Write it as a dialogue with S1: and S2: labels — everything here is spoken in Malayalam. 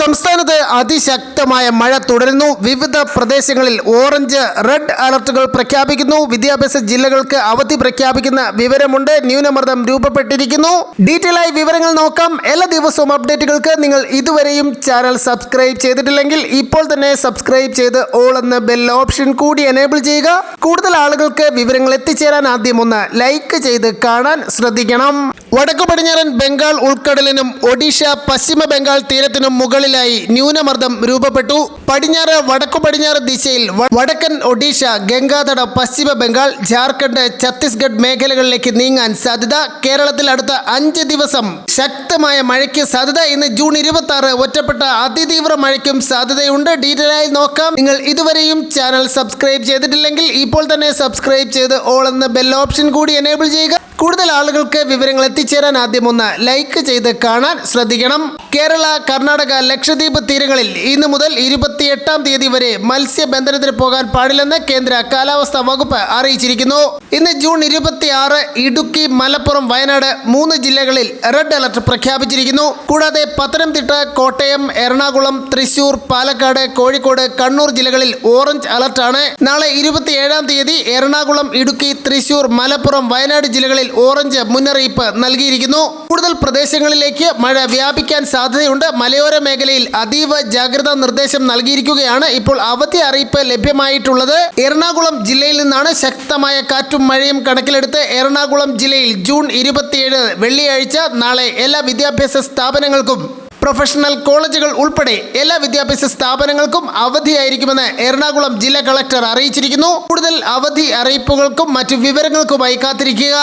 S1: സംസ്ഥാനത്ത് അതിശക്തമായ മഴ തുടരുന്നു. വിവിധ പ്രദേശങ്ങളിൽ ഓറഞ്ച്, റെഡ് അലർട്ടുകൾ പ്രഖ്യാപിക്കുന്നു. വിദ്യാഭ്യാസ ജില്ലകൾക്ക് അവധി പ്രഖ്യാപിക്കുന്ന വിവരമുണ്ട്. ന്യൂനമർദ്ദം രൂപപ്പെട്ടിരിക്കുന്നു. ഡീറ്റെയിൽ ആയി വിവരങ്ങൾ നോക്കാം. എല്ലാ ദിവസവും അപ്ഡേറ്റുകൾക്ക് നിങ്ങൾ ഇതുവരെയും ചാനൽ സബ്സ്ക്രൈബ് ചെയ്തിട്ടില്ലെങ്കിൽ ഇപ്പോൾ തന്നെ സബ്സ്ക്രൈബ് ചെയ്ത് ഓൾ എന്ന ബെൽ ഓപ്ഷൻ കൂടി എനേബിൾ ചെയ്യുക. കൂടുതൽ ആളുകൾക്ക് വിവരങ്ങൾ എത്തിച്ചേരാൻ ആദ്യം ഒന്ന് ലൈക്ക് ചെയ്ത് കാണാൻ ശ്രദ്ധിക്കണം. വടക്കു പടിഞ്ഞാറൻ ബംഗാൾ ഉൾക്കടലിനും ഒഡീഷ പശ്ചിമ ബംഗാൾ തീരത്തിനും മുകളിലായി ന്യൂനമർദ്ദം രൂപപ്പെട്ടു. പടിഞ്ഞാറ് വടക്കു പടിഞ്ഞാറ് ദിശയിൽ വടക്കൻ ഒഡീഷ, ഗംഗാതട, പശ്ചിമ ബംഗാൾ, ജാർഖണ്ഡ്, ഛത്തീസ്ഗഡ് മേഖലകളിലേക്ക് നീങ്ങാൻ സാധ്യത. കേരളത്തിൽ അടുത്ത 5 ദിവസം ശക്തമായ മഴയ്ക്ക് സാധ്യത. ഇന്ന് ജൂൺ 26 ഒറ്റപ്പെട്ട അതിതീവ്ര മഴയ്ക്കും സാധ്യതയുണ്ട്. ഡീറ്റെയിൽ ആയി നോക്കാം. നിങ്ങൾ ഇതുവരെയും ചാനൽ സബ്സ്ക്രൈബ് ചെയ്തിട്ടില്ലെങ്കിൽ ഇപ്പോൾ തന്നെ സബ്സ്ക്രൈബ് ചെയ്ത് ഓൾ എന്ന ബെൽ ഓപ്ഷൻ കൂടി എനേബിൾ ചെയ്യുക. കൂടുതൽ ആളുകൾക്ക് വിവരങ്ങൾ എത്തിച്ചേരാൻ ആദ്യം ഒന്ന് ലൈക്ക് ചെയ്ത് കാണാൻ ശ്രദ്ധിക്കണം. കേരള, കർണാടക, ലക്ഷദ്വീപ് തീരങ്ങളിൽ ഇന്ന് മുതൽ 28-ാം തീയതി വരെ മത്സ്യബന്ധനത്തിന് പോകാൻ പാടില്ലെന്ന് കേന്ദ്ര കാലാവസ്ഥാ വകുപ്പ് അറിയിച്ചിരിക്കുന്നു. ഇന്ന് ജൂൺ 26 ഇടുക്കി, മലപ്പുറം, വയനാട് 3 ജില്ലകളിൽ റെഡ് അലർട്ട് പ്രഖ്യാപിച്ചിരിക്കുന്നു. കൂടാതെ പത്തനംതിട്ട, കോട്ടയം, എറണാകുളം, തൃശൂർ, പാലക്കാട്, കോഴിക്കോട്, കണ്ണൂർ ജില്ലകളിൽ ഓറഞ്ച് അലർട്ടാണ്. നാളെ 27-ാം തീയതി എറണാകുളം, ഇടുക്കി, തൃശൂർ, മലപ്പുറം, വയനാട് ജില്ലകളിൽ ഓറഞ്ച് മുന്നറിയിപ്പ് നൽകിയിരിക്കുന്നു. കൂടുതൽ പ്രദേശങ്ങളിലേക്ക് മഴ വ്യാപിക്കാൻ സാധ്യതയുണ്ട്. മലയോര മേഖലയിൽ അതീവ ജാഗ്രതാ നിർദ്ദേശം നൽകിയിരിക്കുകയാണ്. ഇപ്പോൾ അവധി അറിയിപ്പ് ലഭ്യമായിട്ടുള്ളത് എറണാകുളം ജില്ലയിൽ നിന്നാണ്. ശക്തമായ കാറ്റും മഴയും കണക്കിലെടുത്ത് എറണാകുളം ജില്ലയിൽ ജൂൺ 27 വെള്ളിയാഴ്ച നാളെ എല്ലാ വിദ്യാഭ്യാസ സ്ഥാപനങ്ങൾക്കും പ്രൊഫഷണൽ കോളേജുകൾ ഉൾപ്പെടെ എല്ലാ വിദ്യാഭ്യാസ സ്ഥാപനങ്ങൾക്കും അവധിയായിരിക്കുമെന്ന് എറണാകുളം ജില്ലാ കളക്ടർ അറിയിച്ചിരിക്കുന്നു. കൂടുതൽ അവധി അറിയിപ്പുകൾക്കും മറ്റു വിവരങ്ങൾക്കുമായി കാത്തിരിക്കുക.